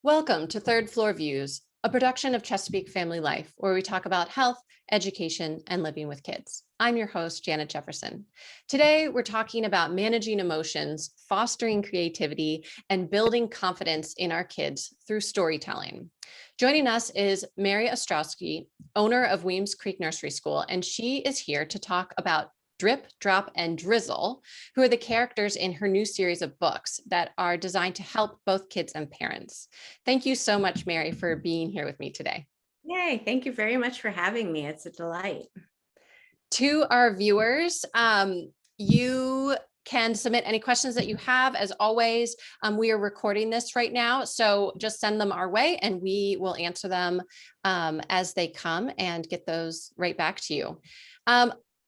Welcome to Third Floor Views, a production of Chesapeake Family Life, where we talk about health, education, and living with kids. I'm your host, Janet Jefferson. Today, we're talking about managing emotions, fostering creativity, and building confidence in our kids through storytelling. Joining us is Mary Ostrowski, owner of Weems Creek Nursery School, and she is here to talk about Drip, Drop, and Drizzle, who are the characters in her new series of books that are designed to help both kids and parents. Thank you so much, Mary, for being here with me today. Yay, thank you very much for having me. It's a delight. To our viewers, you can submit any questions that you have. As always, we are recording this right now, so just send them our way and we will answer them as they come and get those right back to you.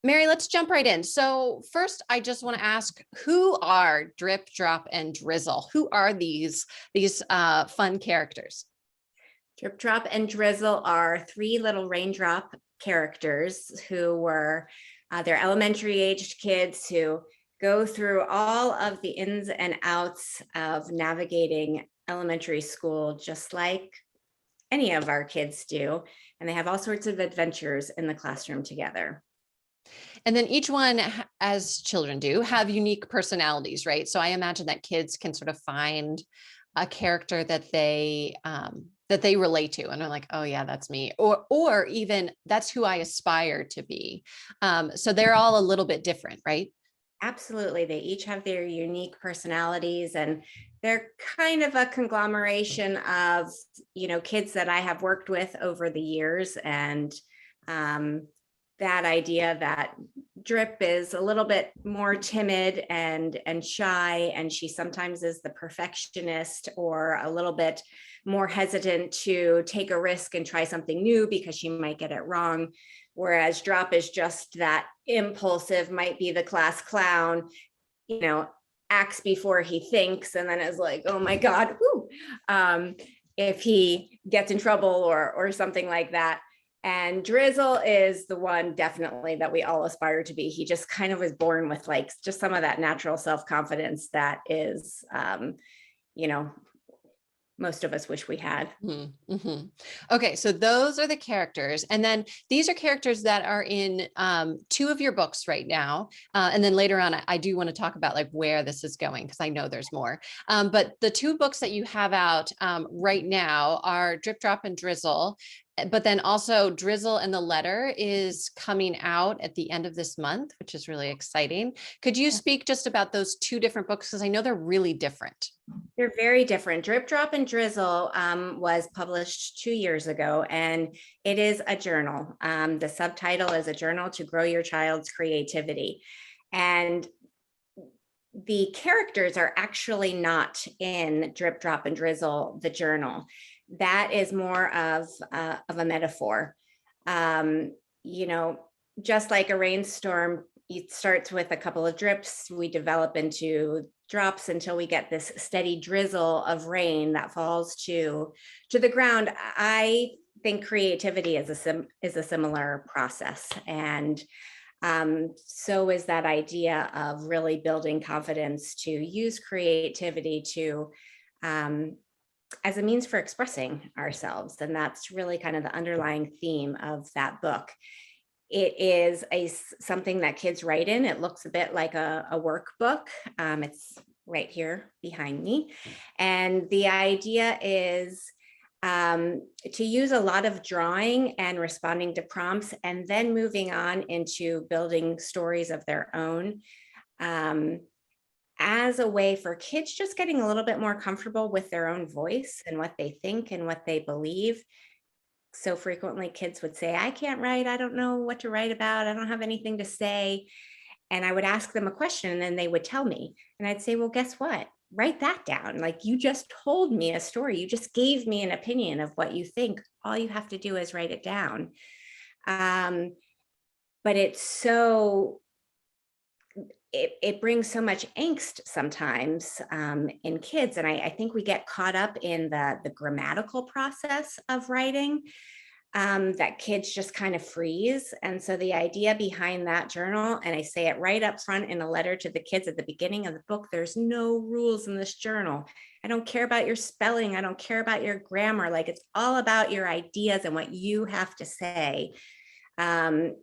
Mary, let's jump right in. So first, I just want to ask, who are Drip, Drop, and Drizzle? Who are these fun characters? Drip, Drop, and Drizzle are three little raindrop characters who were they're elementary aged kids who go through all of the ins and outs of navigating elementary school, just like any of our kids do. And they have all sorts of adventures in the classroom together. And then each one, as children do, have unique personalities, right? So I imagine that kids can sort of find a character that they relate to, and are like, oh yeah, that's me, or even that's who I aspire to be. So they're all a little bit different, right? Absolutely. They each have their unique personalities, and they're kind of a conglomeration of, kids that I have worked with over the years. And that idea that Drip is a little bit more timid and shy, and she sometimes is the perfectionist, or a little bit more hesitant to take a risk and try something new because she might get it wrong. Whereas Drop is just that impulsive, might be the class clown, acts before he thinks, and then is like, oh my God, if he gets in trouble or something like that. And Drizzle is the one definitely that we all aspire to be. He just kind of was born with like just some of that natural self-confidence that is, most of us wish we had. Mm-hmm. Okay, so those are the characters. And then these are characters that are in two of your books right now. And then later on, I do want to talk about like where this is going, because I know there's more. But the two books that you have out right now are Drip, Drop, and Drizzle. But then also Drizzle and the Letter is coming out at the end of this month, which is really exciting. Could you speak just about those two different books? Because I know they're really different. They're very different. Drip, Drop, and Drizzle was published 2 years ago, and it is a journal. The subtitle is A Journal to Grow Your Child's Creativity. And the characters are actually not in Drip, Drop, and Drizzle, the journal. That is more of a metaphor. Just like a rainstorm, it starts with a couple of drips. We develop into drops until we get this steady drizzle of rain that falls to the ground. I think creativity is a similar process, and so is that idea of really building confidence to use creativity to as a means for expressing ourselves. And that's really kind of the underlying theme of that book. It is something that kids write in. It looks a bit like a workbook. It's right here behind me. And the idea is to use a lot of drawing and responding to prompts, and then moving on into building stories of their own, as a way for kids just getting a little bit more comfortable with their own voice and what they think and what they believe. So frequently kids would say, I can't write. I don't know what to write about. I don't have anything to say. And I would ask them a question and then they would tell me. And I'd say, well, guess what? Write that down. Like, you just told me a story. You just gave me an opinion of what you think. All you have to do is write it down. But it's so it brings so much angst sometimes in kids. And I think we get caught up in the grammatical process of writing. that kids just kind of freeze. And so the idea behind that journal, and I say it right up front in a letter to the kids at the beginning of the book, there's no rules in this journal. I don't care about your spelling. I don't care about your grammar. Like, it's all about your ideas and what you have to say. And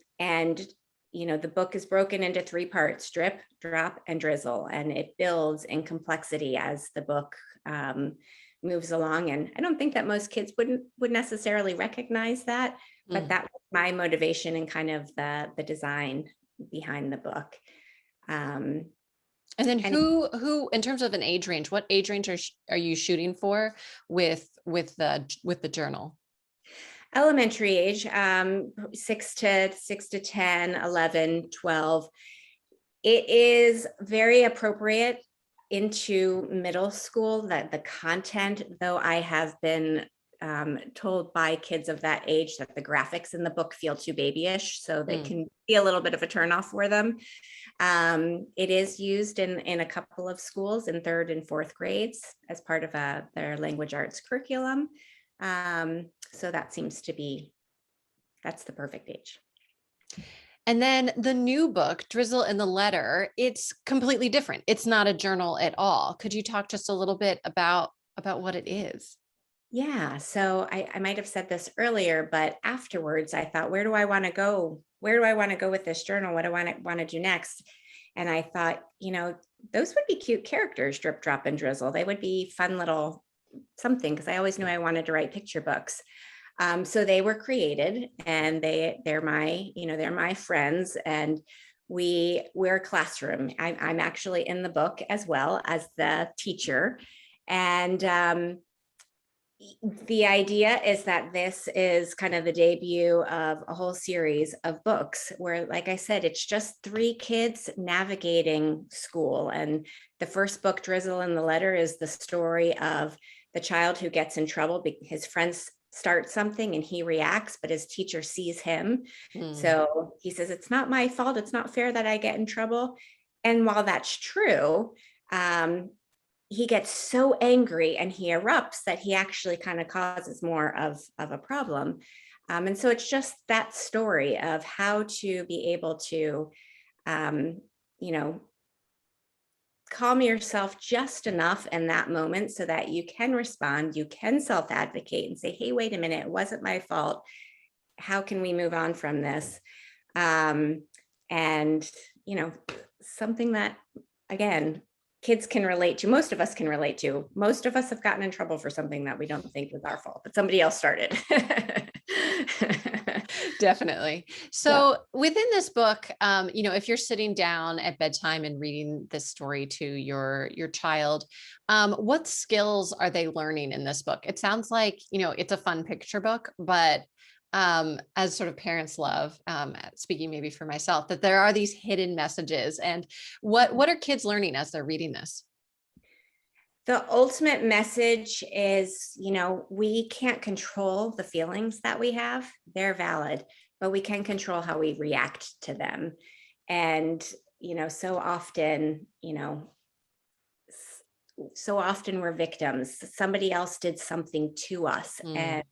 the book is broken into 3 parts: drip, drop, and drizzle. And it builds in complexity as the book moves along. And I don't think that most kids would necessarily recognize that, but Mm. that was my motivation and kind of the design behind the book. And then And who in terms of an age range, what age range are you shooting for with the journal? elementary age, 6 to 10, 11, 12. It is very appropriate into middle school, that the content, though I have been told by kids of that age that the graphics in the book feel too babyish, so they Mm. can be a little bit of a turnoff for them. It is used in a couple of schools in 3rd and 4th grades as part of their language arts curriculum. So that seems to be, that's the perfect age. And then the new book, Drizzle in the Letter, it's completely different. It's not a journal at all. Could you talk just a little bit about what it is? Yeah, so I might have said this earlier, but afterwards I thought, where do I want to go? Where do I want to go with this journal? What do I want to do next? And I thought, those would be cute characters, Drip, Drop, and Drizzle. They would be fun little something, because I always knew I wanted to write picture books. So they were created, and they're my friends, and we're a classroom. I'm actually in the book as well as the teacher, and the idea is that this is kind of the debut of a whole series of books where, like I said, it's just 3 kids navigating school. And the first book, Drizzle in the Letter, is the story of the child who gets in trouble because his friends start something and he reacts, but his teacher sees him. Mm. So he says, it's not my fault. It's not fair that I get in trouble. And while that's true, he gets so angry and he erupts that he actually kind of causes more of a problem. And so it's just that story of how to be able to, um, you know, calm yourself just enough in that moment so that you can respond, you can self-advocate and say, hey, wait a minute, it wasn't my fault. How can we move on from this? And, something that, again, kids can relate to, most of us can relate to. Most of us have gotten in trouble for something that we don't think was our fault, but somebody else started. Definitely. Yeah. So within this book, if you're sitting down at bedtime and reading this story to your child, what skills are they learning in this book? It sounds like, it's a fun picture book, but as sort of parents love, speaking maybe for myself, that there are these hidden messages. And what are kids learning as they're reading this? The ultimate message is, we can't control the feelings that we have. They're valid, but we can control how we react to them. And, so often, so often we're victims. Somebody else did something to us, Mm. and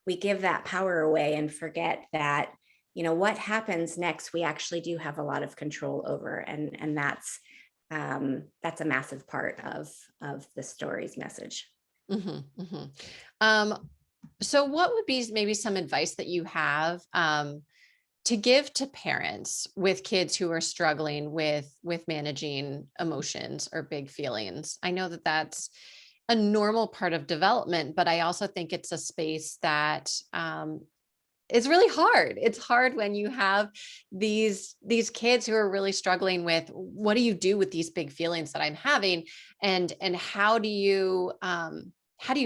we give that power away and forget that, what happens next, we actually do have a lot of control over. And that's a massive part of the story's message. Mhm, mhm. Um, so what would be maybe some advice that you have to give to parents with kids who are struggling with managing emotions or big feelings? I know that that's a normal part of development, but I also think it's a space that it's really hard. It's hard when you have these kids who are really struggling with, what do you do with these big feelings that I'm having, and how do you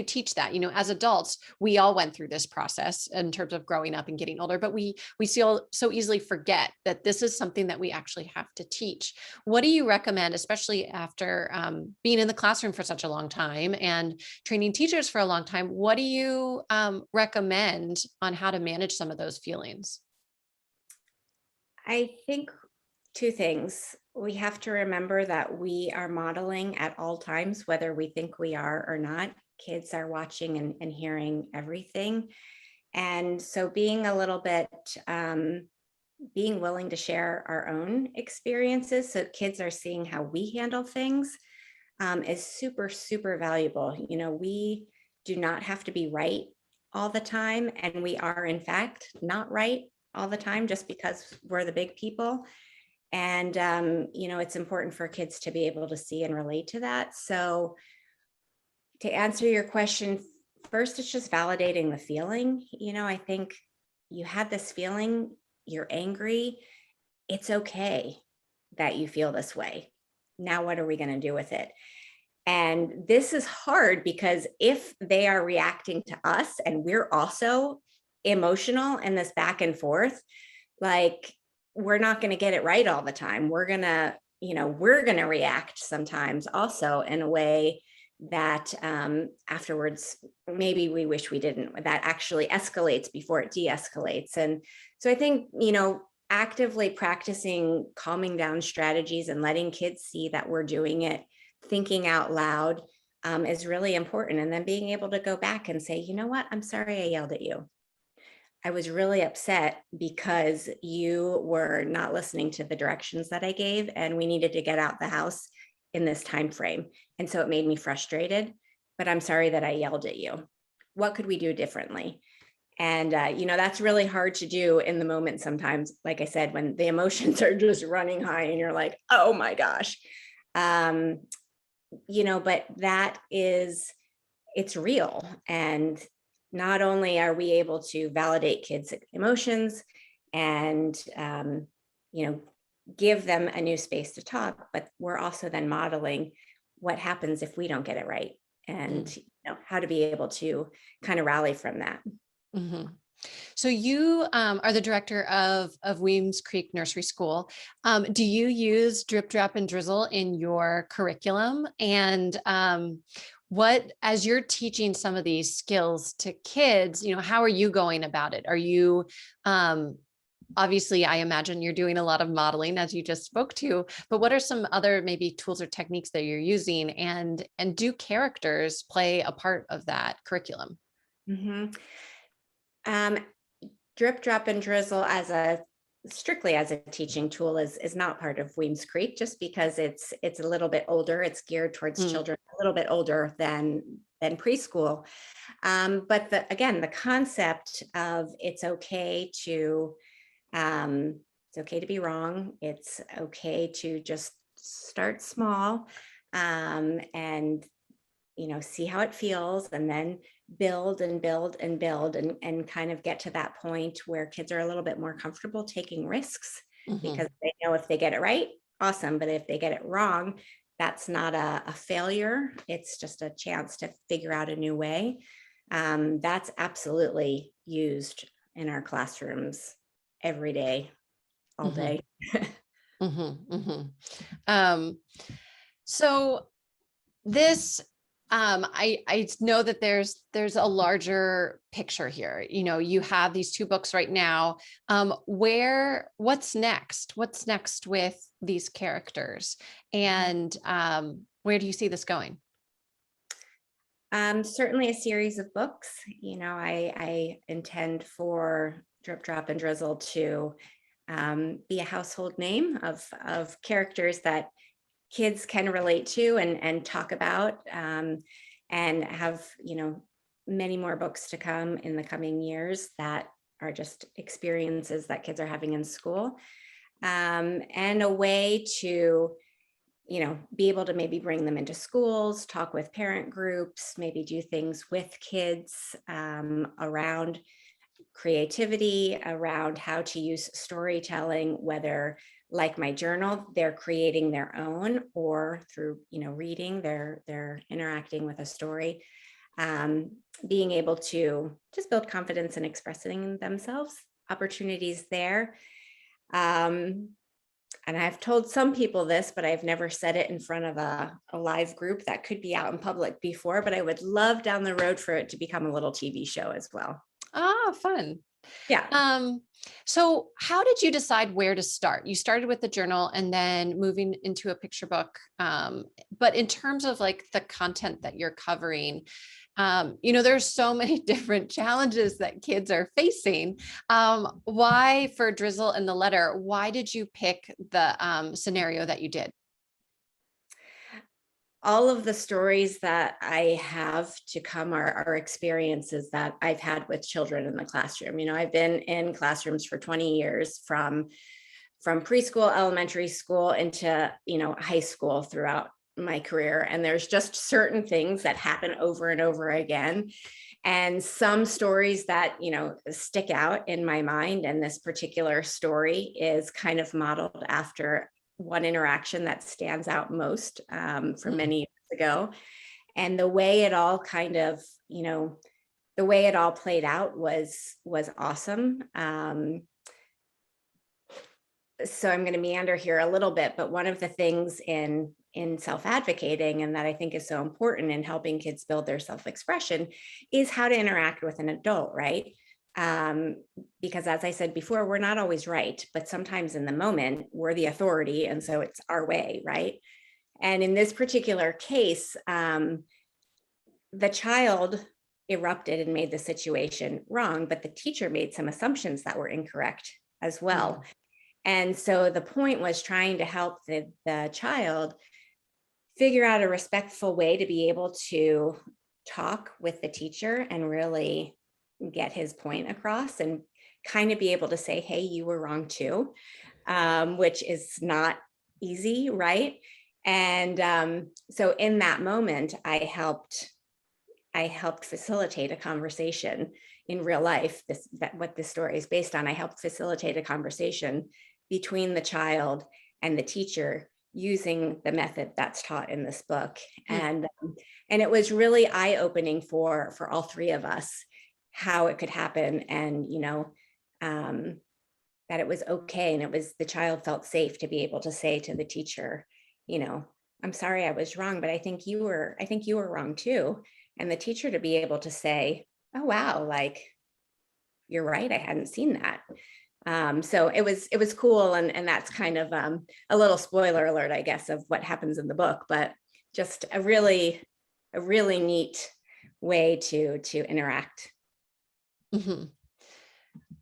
teach that? As adults, we all went through this process in terms of growing up and getting older, but we so easily forget that this is something that we actually have to teach. What do you recommend, especially after being in the classroom for such a long time and training teachers for a long time? What do you recommend on how to manage some of those feelings? I think 2 things. We have to remember that we are modeling at all times, whether we think we are or not. Kids are watching and hearing everything. And so being a little bit, being willing to share our own experiences so kids are seeing how we handle things is super, super valuable. We do not have to be right all the time. And we are, in fact, not right all the time just because we're the big people. And, it's important for kids to be able to see and relate to that. So, to answer your question, first, it's just validating the feeling. I think you had this feeling, you're angry. It's okay that you feel this way. Now, what are we going to do with it? And this is hard because if they are reacting to us and we're also emotional in this back and forth, like we're not going to get it right all the time. We're going to react sometimes also in a way that afterwards, maybe we wish we didn't, that actually escalates before it de-escalates. And so I think, actively practicing calming down strategies and letting kids see that we're doing it, thinking out loud, is really important. And then being able to go back and say, you know what, I'm sorry I yelled at you. I was really upset because you were not listening to the directions that I gave, and we needed to get out the house in this time frame. And so it made me frustrated, but I'm sorry that I yelled at you. What could we do differently? And, that's really hard to do in the moment sometimes, like I said, when the emotions are just running high and you're like, oh my gosh. But it's real. And not only are we able to validate kids' emotions and, give them a new space to talk, but we're also then modeling what happens if we don't get it right, and how to be able to kind of rally from that. Mm-hmm. So you are the director of Weems Creek Nursery School. Do you use drip, drop, and drizzle in your curriculum? And as you're teaching some of these skills to kids, how are you going about it? Are you obviously, I imagine you're doing a lot of modeling as you just spoke to, but what are some other maybe tools or techniques that you're using? And do characters play a part of that curriculum? Mhm. Um, Drip, drop, and drizzle strictly as a teaching tool is not part of Weems Creek, just because it's a little bit older. It's geared towards Mm, children a little bit older than preschool. But the concept of it's okay to be wrong. It's okay to just start small, and see how it feels, and then build and build and build, and kind of get to that point where kids are a little bit more comfortable taking risks, because mhm, they know if they get it right, awesome. But if they get it wrong, that's not a failure. It's just a chance to figure out a new way. That's absolutely used in our classrooms every day, all mhm, day. mhm, mhm. Um, so this, I know that there's a larger picture here. You have these two books right now. What's next? What's next with these characters? And where do you see this going? Certainly a series of books. I intend for Drip, Drop, and Drizzle to be a household name of characters that kids can relate to and talk about, and have many more books to come in the coming years that are just experiences that kids are having in school, and a way to be able to maybe bring them into schools, talk with parent groups, maybe do things with kids, around creativity, around how to use storytelling, whether, like my journal, they're creating their own, or through reading, they're interacting with a story. Being able to just build confidence in expressing themselves, opportunities there. Um, and I've told some people this, but I've never said it in front of a live group that could be out in public before, but I would love down the road for it to become a little TV show as well. Ah, fun. Yeah. Um, so how did you decide where to start? You started with the journal and then moving into a picture book. But in terms of like the content that you're covering, there's so many different challenges that kids are facing. Why for Drizzle and the letter, why did you pick the scenario that you did? All of the stories that I have to come are experiences that I've had with children in the classroom. I've been in classrooms for 20 years, from preschool, elementary school, into high school throughout my career. And there's just certain things that happen over and over again, and some stories that stick out in my mind. And this particular story is kind of modeled after one interaction that stands out most, from Mm. many years ago. And the way it all kind of, the way it all played out was awesome. So I'm going to meander here a little bit, but one of the things in self-advocating, and that I think is so important in helping kids build their self-expression, is how to interact with an adult, right? um, because as I said before, we're not always right, but sometimes in the moment we're the authority, and so it's our way, right? And in this particular case, the child erupted and made the situation wrong, but the teacher made some assumptions that were incorrect as well. Mm. And so the point was trying to help the child figure out a respectful way to be able to talk with the teacher and really get his point across, and kind of be able to say, hey, you were wrong too, which is not easy, right? And so in that moment, I helped facilitate a conversation in real life. What this story is based on. I helped facilitate a conversation between the child and the teacher using the method that's taught in this book. Mm. And it was really eye-opening for all three of us, how it could happen. And um, that it was okay, and the child felt safe to be able to say to the teacher, you know I'm sorry I was wrong, but I think you were wrong too. And the teacher to be able to say, oh wow, like, you're right, I hadn't seen that. So it was cool. And that's kind of a little spoiler alert, I guess, of what happens in the book, but just a really neat way to interact. Mhm.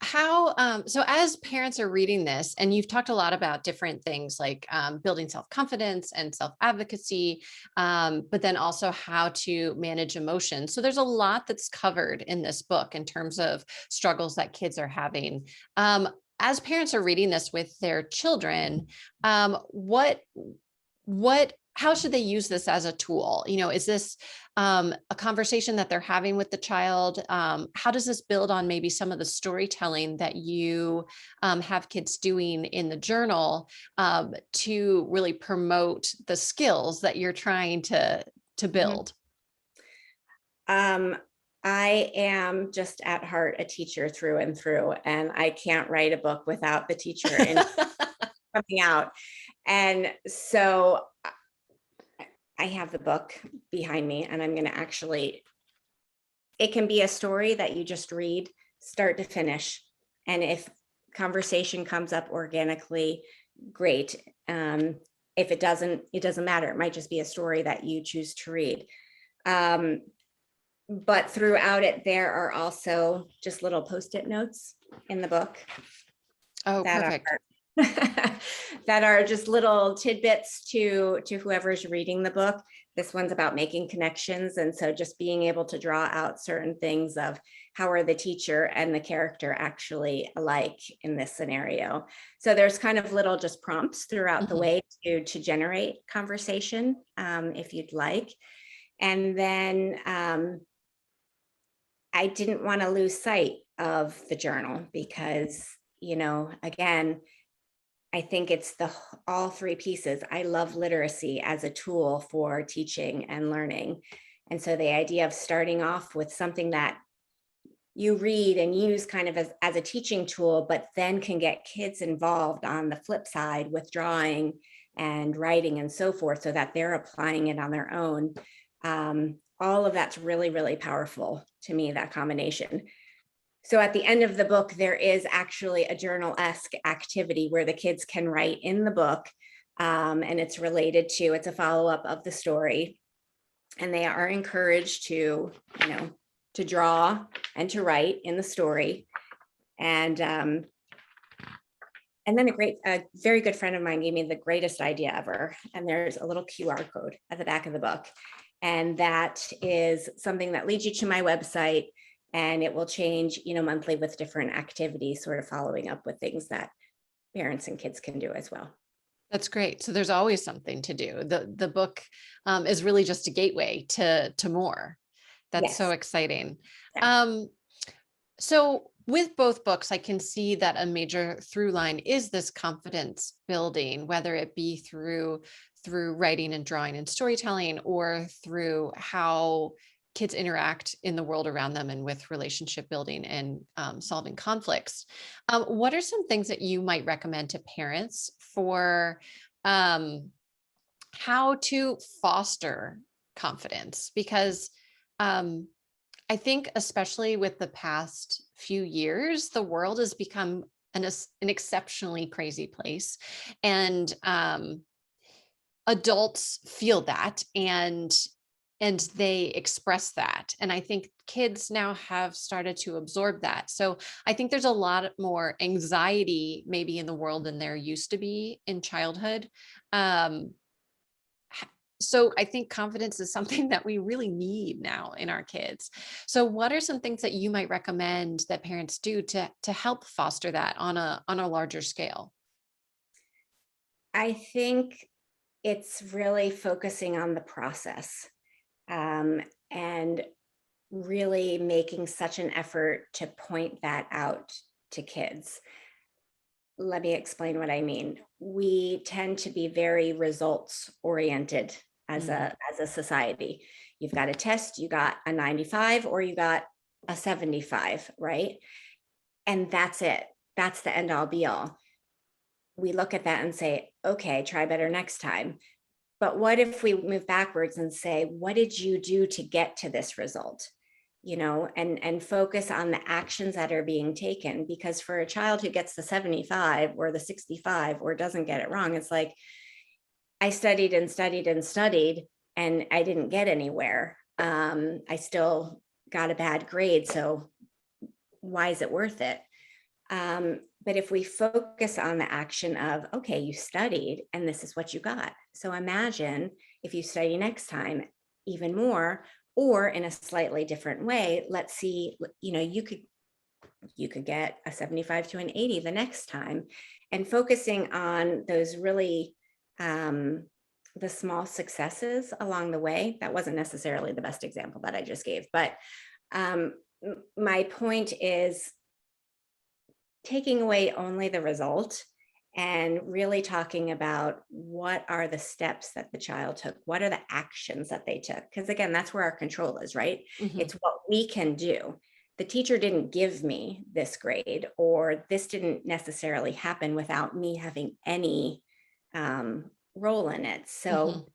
So as parents are reading this, and you've talked a lot about different things like building self-confidence and self-advocacy, but then also how to manage emotions. So there's a lot that's covered in this book in terms of struggles that kids are having. As parents are reading this with their children, what how should they use this as a tool? Is this a conversation that they're having with the child? How does this build on maybe some of the storytelling that you have kids doing in the journal, to really promote the skills that you're trying to Mhm. build? Um, I am just at heart a teacher through and through, and I can't write a book without the teacher and coming out. And so I have the book behind me, and I'm going to actually, it can be a story that you just read start to finish. And if conversation comes up organically, great. If it doesn't matter. It might just be a story that you choose to read. Um, but throughout it, there are also just little post-it notes in the book Oh, that perfect. are that are just little tidbits to whoever's reading the book. This one's about making connections, and so just being able to draw out certain things of how are the teacher and the character actually alike in this scenario. So there's kind of little just prompts throughout the Mhm. way to generate conversation, if you'd like. And then I didn't want to lose sight of the journal because, again, I think it's all three pieces. I love literacy as a tool for teaching and learning. And so the idea of starting off with something that you read and use kind of as a teaching tool, but then can get kids involved on the flip side with drawing and writing and so forth, so that they're applying it on their own. All of that's really, really powerful to me, that combination. So at the end of the book, there is actually a journal-esque activity where the kids can write in the book, and it's a follow-up of the story. And they are encouraged to draw and to write in the story. And then a very good friend of mine gave me the greatest idea ever. And there's a little QR code at the back of the book. And that is something that leads you to my website, and it will change, monthly with different activities, sort of following up with things that parents and kids can do as well. That's great. So there's always something to do. The book is really just a gateway to more. That's so Yes. exciting. Yeah. So with both books, I can see that a major through line is this confidence building, whether it be through writing and drawing and storytelling, or through how kids interact in the world around them and with relationship building and solving conflicts. What are some things that you might recommend to parents for how to foster confidence? Because I think especially with the past few years, the world has become an exceptionally crazy place. And adults feel that and they express that. And I think kids now have started to absorb that. So I think there's a lot more anxiety maybe in the world than there used to be in childhood. Um, so I think confidence is something that we really need now in our kids. So what are some things that you might recommend that parents do to help foster that on a larger scale? I think it's really focusing on the process, and really making such an effort to point that out to kids. Let me explain what I mean. We tend to be very results oriented Mm, as a society. You've got a test, you got a 95 or you got a 75, right? And that's it. That's the end all be all. We look at that and say, okay, try better next time. But what if we move backwards and say, what did you do to get to this result? And focus on the actions that are being taken. Because for a child who gets the 75 or the 65 or doesn't get it wrong, it's like, I studied and studied and studied and I didn't get anywhere. I still got a bad grade. So why is it worth it? But if we focus on the action of, okay, you studied and this is what you got. So imagine if you study next time even more, or in a slightly different way. Let's see, you could get a 75 to an 80 the next time, and focusing on those really the small successes along the way. That wasn't necessarily the best example that I just gave, but my point is taking away only the result and really talking about what are the steps that the child took, what are the actions that they took, because again, that's where our control is, right? mhm. It's what we can do. The teacher didn't give me this grade, or this didn't necessarily happen without me having any role in it. So Mhm.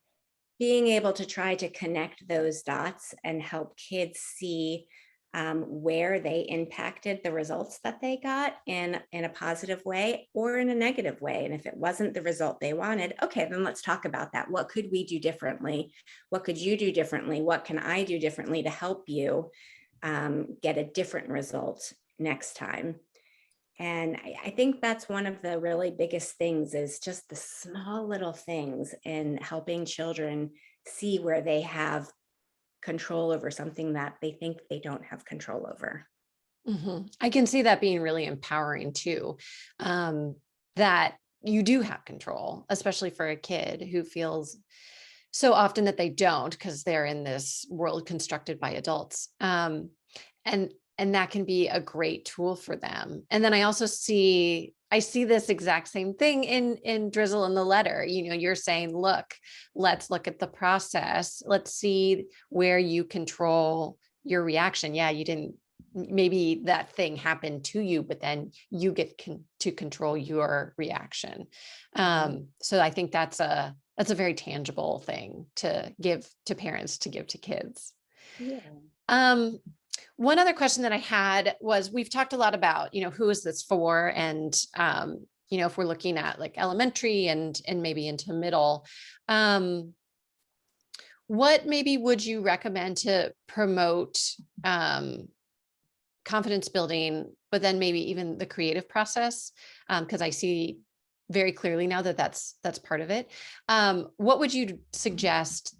being able to try to connect those dots and help kids see where they impacted the results that they got in a positive way or in a negative way. And if it wasn't the result they wanted, okay, then let's talk about that. What could we do differently? What could you do differently? What can I do differently to help you get a different result next time? And I think that's one of the really biggest things, is just the small little things in helping children see where they have control over something that they think they don't have control over. Mhm. I can see that being really empowering too. That you do have control, especially for a kid who feels so often that they don't because they're in this world constructed by adults. And that can be a great tool for them. And then I see this exact same thing in Drizzle in the letter. You're saying, look, let's look at the process. Let's see where you control your reaction. Yeah, you didn't, maybe that thing happened to you, but then you get to control your reaction. Mhm. So I think that's a very tangible thing to give to parents, to give to kids. Yeah. Um, One other question that I had was, we've talked a lot about, who is this for? And, if we're looking at like elementary and maybe into middle, um, what maybe would you recommend to promote um, confidence building, but then maybe even the creative process? Because I see very clearly now that that's part of it. What would you suggest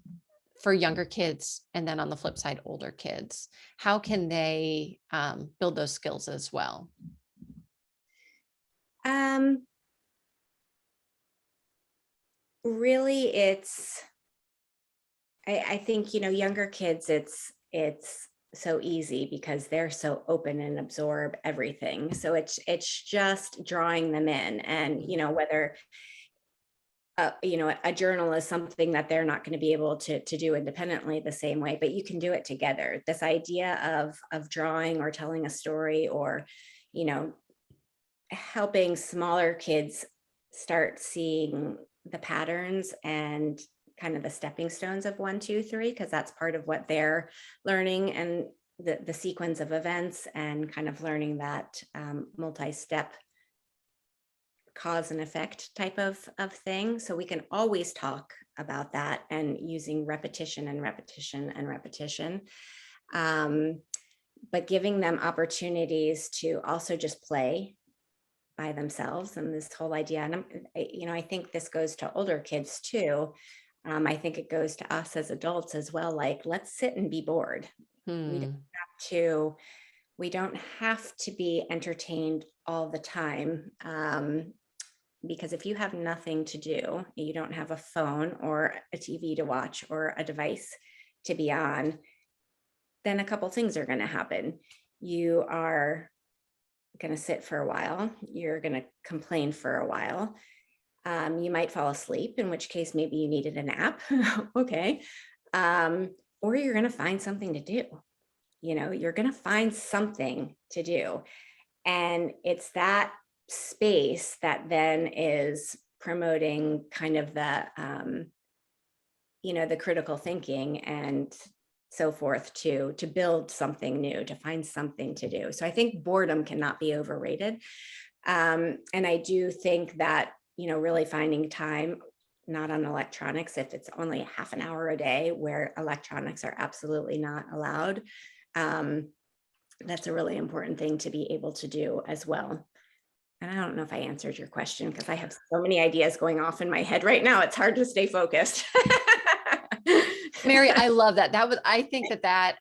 for younger kids, and then on the flip side, older kids? How can they build those skills as well? Um, Really, I think, younger kids, it's so easy because they're so open and absorb everything. So it's just drawing them in, and whether a journal is something that they're not going to be able to do independently the same way, but you can do it together. This idea of drawing or telling a story, or you know helping smaller kids start seeing the patterns and kind of the stepping stones of 1, 2, 3, because that's part of what they're learning, and the sequence of events, and kind of learning that multi-step cause and effect type of thing. So we can always talk about that, and using repetition and repetition and repetition. Um, but giving them opportunities to also just play by themselves, and this whole idea, and I think this goes to older kids too. I think it goes to us as adults as well. Like, let's sit and be bored. We don't Hmm. have to. We don't have to be entertained all the time. Because if you have nothing to do, you don't have a phone or a TV to watch or a device to be on, then a couple things are going to happen. You are going to sit for a while. You're going to complain for a while. You might fall asleep, in which case maybe you needed a nap. Okay. Or you're going to find something to do. You're going to find something to do. And it's that space that then is promoting kind of the critical thinking and so forth, to build something new, to find something to do. So I think boredom cannot be overrated. And I do think that, really finding time, not on electronics, if it's only half an hour a day where electronics are absolutely not allowed. Um, that's a really important thing to be able to do as well. And I don't know if I answered your question, because I have so many ideas going off in my head right now. It's hard to stay focused. Mary, I love that. I think that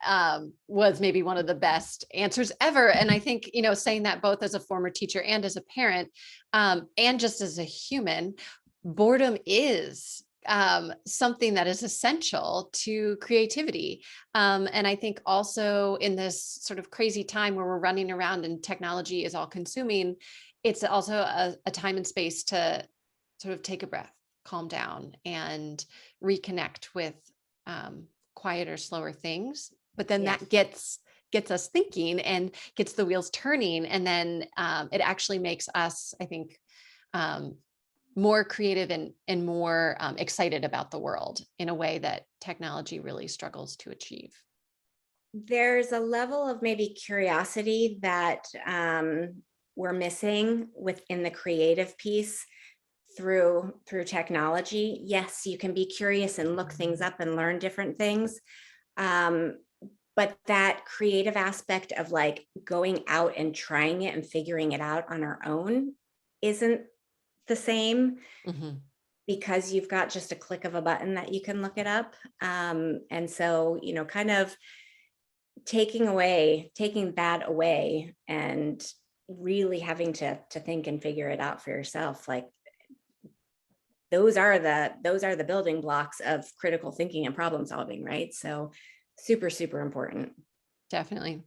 was maybe one of the best answers ever. And I think, saying that both as a former teacher and as a parent, and just as a human, boredom is something that is essential to creativity. And I think also in this sort of crazy time where we're running around and technology is all consuming, it's also a time and space to sort of take a breath, calm down, and reconnect with quieter, slower things. But then Yeah. that gets us thinking and gets the wheels turning, and then it actually makes us, I think, um, more creative and more excited about the world in a way that technology really struggles to achieve. There's a level of maybe curiosity that we're missing within the creative piece through technology. Yes, you can be curious and look things up and learn different things. Um, but that creative aspect of like going out and trying it and figuring it out on our own isn't the same, Mhm. because you've got just a click of a button that you can look it up. And so, kind of taking that away, and really having to think and figure it out for yourself. Like, those are the building blocks of critical thinking and problem solving, right? So super, super important. Definitely.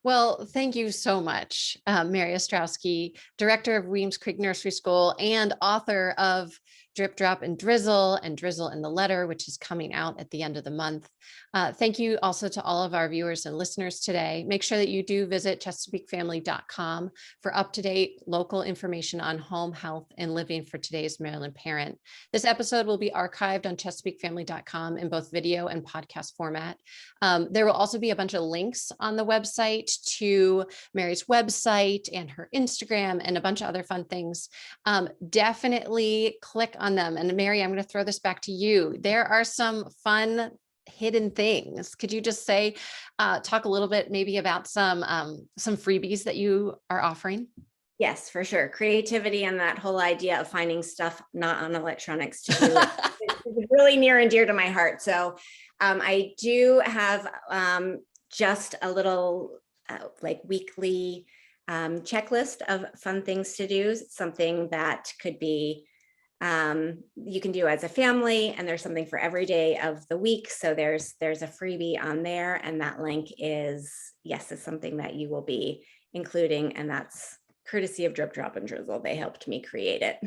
Well, thank you so much, Mary Ostrowski, director of Weems Creek Nursery School and author of Drip, Drop, and Drizzle in the Letter, which is coming out at the end of the month. Thank you also to all of our viewers and listeners today. Make sure that you do visit ChesapeakeFamily.com for up-to-date local information on home health and living for today's Maryland parent. This episode will be archived on ChesapeakeFamily.com in both video and podcast format. There will also be a bunch of links on the website to Mary's website and her Instagram and a bunch of other fun things. Definitely click on them. And Mary, I'm going to throw this back to you. There are some fun hidden things. Could you just say, talk a little bit maybe about some freebies that you are offering? Yes, for sure. Creativity and that whole idea of finding stuff not on electronics to do is really near and dear to my heart. So I do have just a little like weekly checklist of fun things to do, something that could be you can do as a family, and there's something for every day of the week. So there's a freebie on there, and that link is, yes, it's something that you will be including, and that's courtesy of Drip, Drop, and Drizzle. They helped me create it.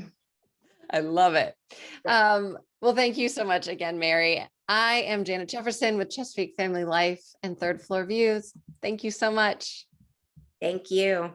I love it. Well, thank you so much again, Mary. I am Janet Jefferson with Chesapeake Family Life and Third Floor Views. Thank you so much. Thank you.